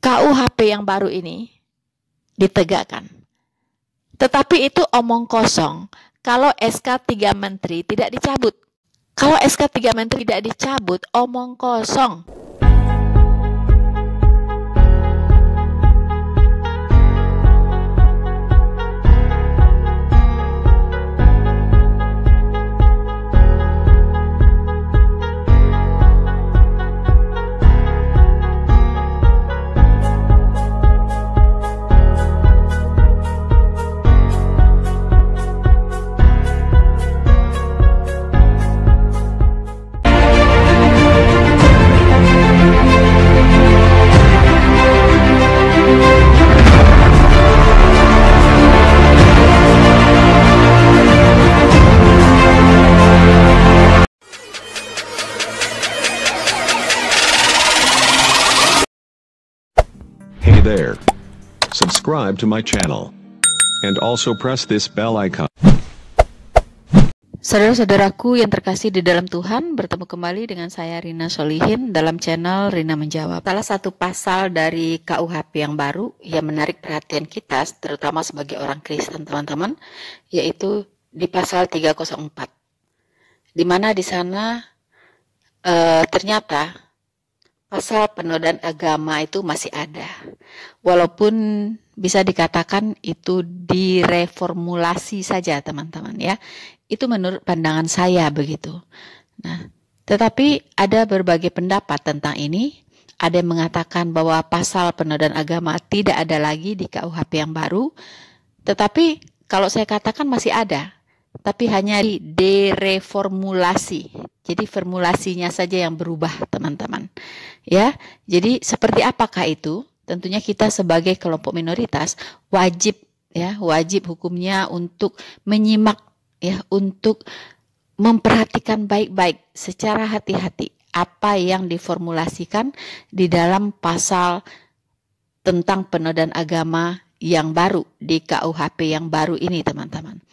KUHP yang baru ini ditegakkan. Tetapi itu omong kosong kalau SK 3 Menteri tidak dicabut. Kalau SK 3 Menteri tidak dicabut, omong kosong. Hey there. Subscribe to my channel. And also press this bell icon. Saudara-saudaraku yang terkasih di dalam Tuhan, bertemu kembali dengan saya Rina Solihin dalam channel Rina Menjawab. Salah satu pasal dari KUHP yang baru yang menarik perhatian kita, terutama sebagai orang Kristen teman-teman, yaitu di pasal 304. Di mana di sana ternyata pasal penodaan agama itu masih ada. Walaupun bisa dikatakan itu direformulasi saja teman-teman ya. Itu menurut pandangan saya begitu. Nah, tetapi ada berbagai pendapat tentang ini. Ada yang mengatakan bahwa pasal penodaan agama tidak ada lagi di KUHP yang baru. Tetapi kalau saya katakan masih ada. Tapi hanya direformulasi. Jadi formulasinya saja yang berubah teman-teman. Ya, jadi seperti apakah itu? Tentunya kita sebagai kelompok minoritas wajib hukumnya untuk menyimak ya, untuk memperhatikan baik-baik secara hati-hati apa yang diformulasikan di dalam pasal tentang penodaan agama yang baru di KUHP yang baru ini teman-teman.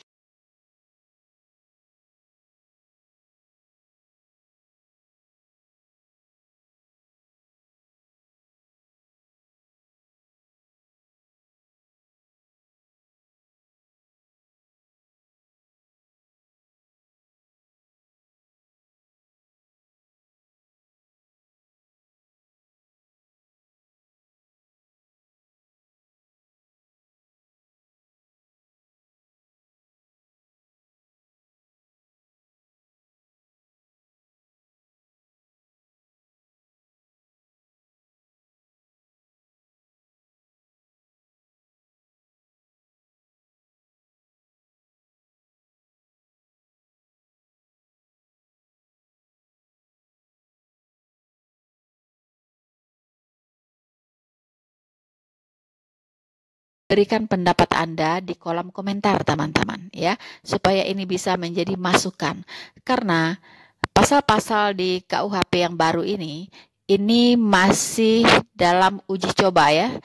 Berikan pendapat Anda di kolom komentar teman-teman ya, supaya ini bisa menjadi masukan. Karena pasal-pasal di KUHP yang baru ini masih dalam uji coba ya.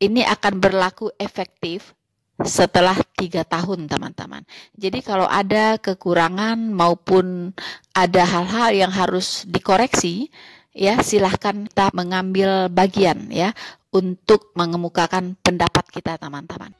Ini akan berlaku efektif setelah 3 tahun teman-teman. Jadi kalau ada kekurangan maupun ada hal-hal yang harus dikoreksi ya, silahkan kita mengambil bagian ya untuk mengemukakan pendapat kita teman-teman.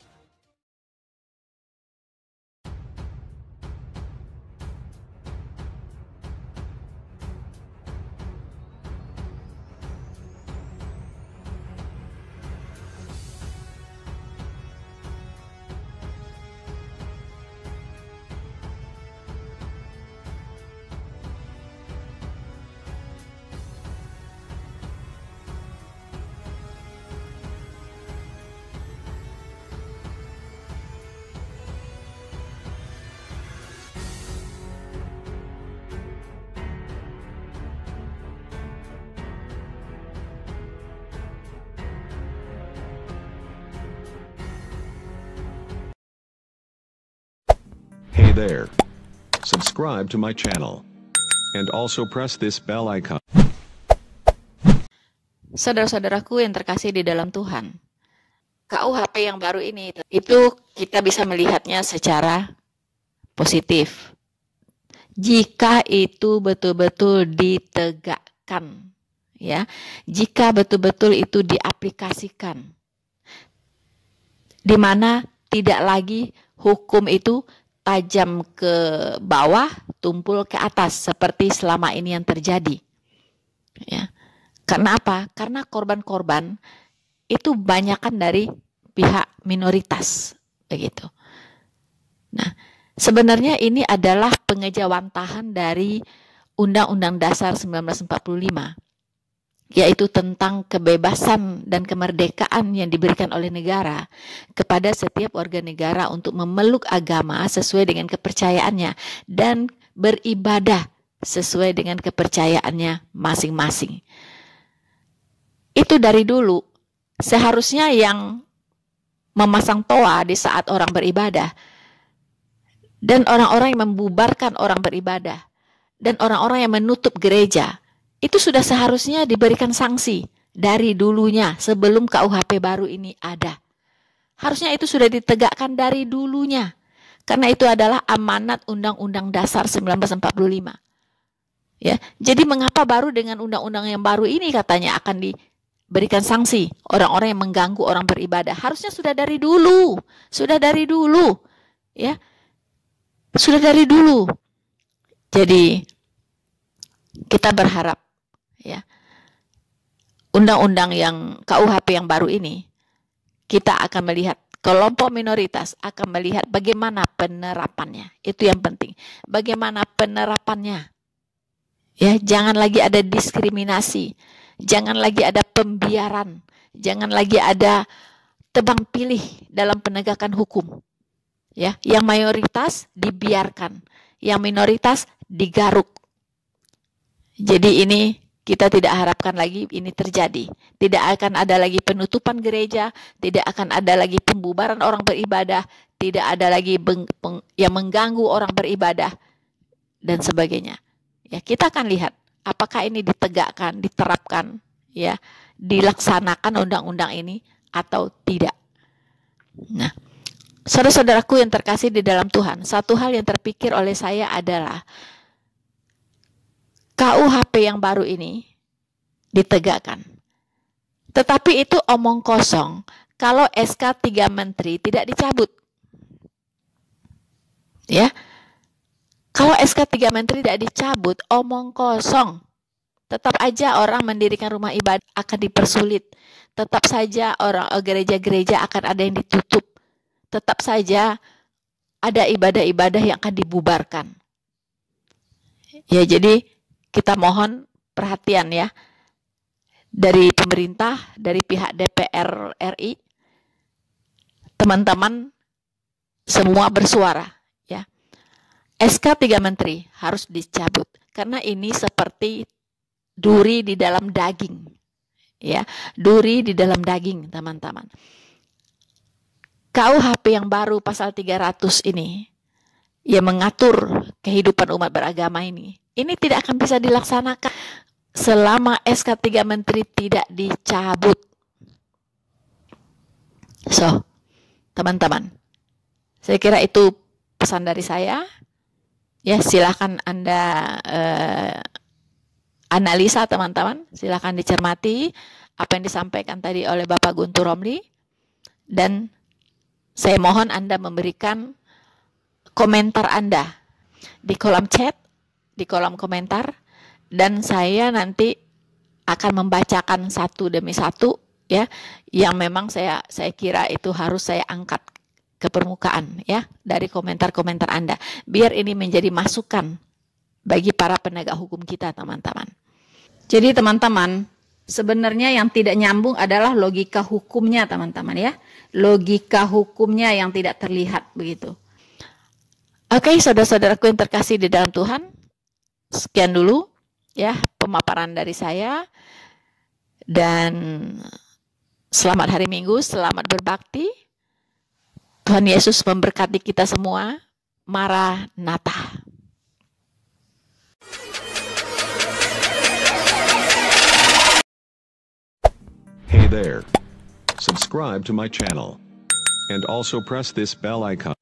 Hey there. Subscribe to my channel. And also press this bell icon. Saudara-saudaraku yang terkasih di dalam Tuhan, KUHP yang baru ini itu kita bisa melihatnya secara positif. Jika itu betul-betul ditegakkan ya, jika betul-betul itu diaplikasikan, di mana tidak lagi hukum itu tajam ke bawah, tumpul ke atas seperti selama ini yang terjadi. Ya. Karena apa? Karena korban-korban itu banyakkan dari pihak minoritas, begitu. Nah, sebenarnya ini adalah pengejawantahan dari Undang-Undang Dasar 1945, yaitu tentang kebebasan dan kemerdekaan yang diberikan oleh negara kepada setiap warga negara untuk memeluk agama sesuai dengan kepercayaannya dan beribadah sesuai dengan kepercayaannya masing-masing. Itu dari dulu. Seharusnya yang memasang toa di saat orang beribadah dan orang-orang yang membubarkan orang beribadah dan orang-orang yang menutup gereja, itu sudah seharusnya diberikan sanksi dari dulunya sebelum KUHP baru ini ada. Harusnya itu sudah ditegakkan dari dulunya. Karena itu adalah amanat Undang-Undang Dasar 1945. Ya, jadi mengapa baru dengan undang-undang yang baru ini katanya akan diberikan sanksi orang-orang yang mengganggu orang beribadah? Harusnya sudah dari dulu. Sudah dari dulu. Ya. Sudah dari dulu. Jadi kita berharap ya, undang-undang yang KUHP yang baru ini, kita akan melihat kelompok minoritas akan melihat bagaimana penerapannya. Itu yang penting. Bagaimana penerapannya. Ya, jangan lagi ada diskriminasi, jangan lagi ada pembiaran, jangan lagi ada tebang pilih dalam penegakan hukum. Ya, yang mayoritas dibiarkan, yang minoritas digaruk. Jadi ini kita tidak harapkan lagi ini terjadi. Tidak akan ada lagi penutupan gereja, tidak akan ada lagi pembubaran orang beribadah, tidak ada lagi yang mengganggu orang beribadah dan sebagainya. Ya, kita akan lihat apakah ini ditegakkan, diterapkan, ya, dilaksanakan undang-undang ini atau tidak. Nah, saudara-saudaraku yang terkasih di dalam Tuhan, satu hal yang terpikir oleh saya adalah KUHP yang baru ini ditegakkan. Tetapi itu omong kosong kalau SK 3 Menteri tidak dicabut. Ya. Kalau SK 3 Menteri tidak dicabut, omong kosong. Tetap aja orang mendirikan rumah ibadah akan dipersulit. Tetap saja orang gereja-gereja akan ada yang ditutup. Tetap saja ada ibadah-ibadah yang akan dibubarkan. Ya, jadi kita mohon perhatian ya dari pemerintah, dari pihak DPR RI, teman-teman semua bersuara ya. SK 3 Menteri harus dicabut karena ini seperti duri di dalam daging. Ya, duri di dalam daging, teman-teman. KUHP yang baru pasal 300 ini yang mengatur kehidupan umat beragama ini tidak akan bisa dilaksanakan selama SK 3 Menteri tidak dicabut. So, teman-teman, saya kira itu pesan dari saya. Ya, silakan Anda analisa, teman-teman. Silakan dicermati apa yang disampaikan tadi oleh Bapak Guntur Romli. Dan saya mohon Anda memberikan komentar Anda di kolom chat, di kolom komentar, dan saya nanti akan membacakan satu demi satu ya, yang memang saya kira itu harus saya angkat ke permukaan ya dari komentar-komentar Anda, biar ini menjadi masukan bagi para penegak hukum kita, teman-teman. Jadi teman-teman, sebenarnya yang tidak nyambung adalah logika hukumnya, teman-teman ya. Logika hukumnya yang tidak terlihat begitu. Oke, saudara-saudaraku yang terkasih di dalam Tuhan, sekian dulu ya pemaparan dari saya, dan selamat hari Minggu, selamat berbakti. Tuhan Yesus memberkati kita semua. Maranatha. Hey there. Subscribe to my channel. And also press this bell icon.